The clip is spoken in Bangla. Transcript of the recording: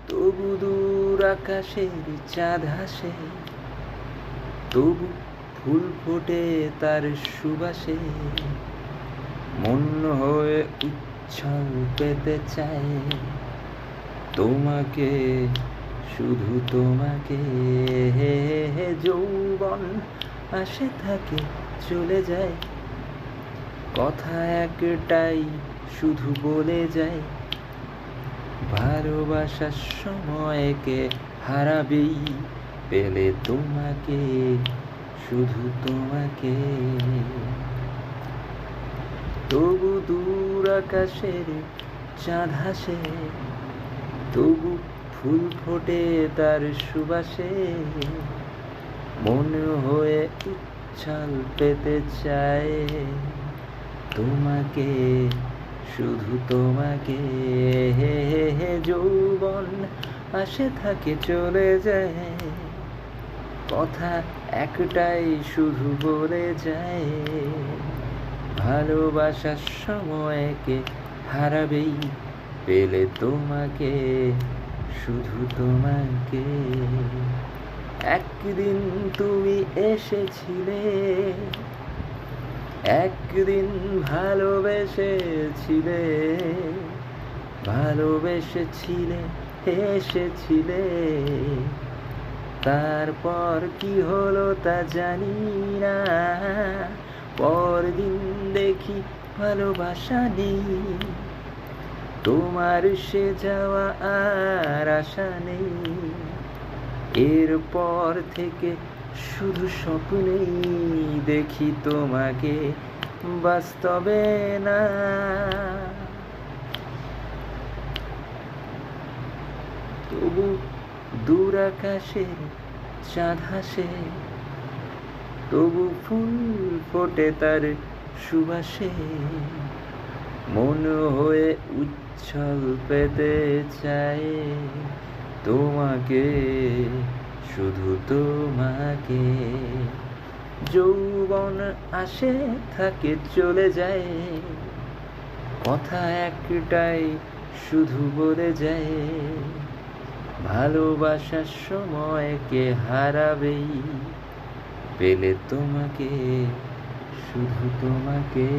তবু দূর আকাশের চাঁদ হাসে, তবু ফুল ফোটে তার সুবাসে। মন হয়ে উচ্ছল পেতে চায় তোমাকে, শুধু তোমাকে। যৌবন আসে থাকে চলে যায়, কথা একটাই শুধু বলে যায়, ভালোবাসার সময়কে হারাবেই পেলে তোমাকে, শুধু তোমাকে। তবু দূর আকাশের চাঁদ হাসে, তবু ফুল ফোটে তার সুবাসে। মন হয়ে উচ্ছল পেতে চায় তোমাকে, শুধু তোমাকে। যৌবন আসে থাকে চলে যায়, কথা একটাই শুধু বলে যায়, ভালোবাসার সময়কে হারাবেই পেলে তোমাকে, শুধু তোমাকে। একদিন তুমি এসেছিলে, একদিন ভালোবেসেছিলে, ভালোবেসেছিলে, এসেছিলে। তারপর কি হলো তা জানি না, পরদিন দেখি ভালোবাসা নেই, তোমার সে যাওয়া আর আশা নেই। এরপর থেকে শুধু স্বপ্নেই দেখি তোমাকে, বাস্তবে না। তবু দূর আকাশের চাঁদ হাসে, তবু ফুল ফোটে তার সুবাসে। মন হয়ে উচ্ছল পেতে চায় তোমাকে, শুধু তোমাকে। যৌবন আসে থাকে চলে যায়, কথা একটাই শুধু বলে যায়, ভালোবাসার সময়কে হারাবেই পেলে তোমাকে, শুধু তোমাকে।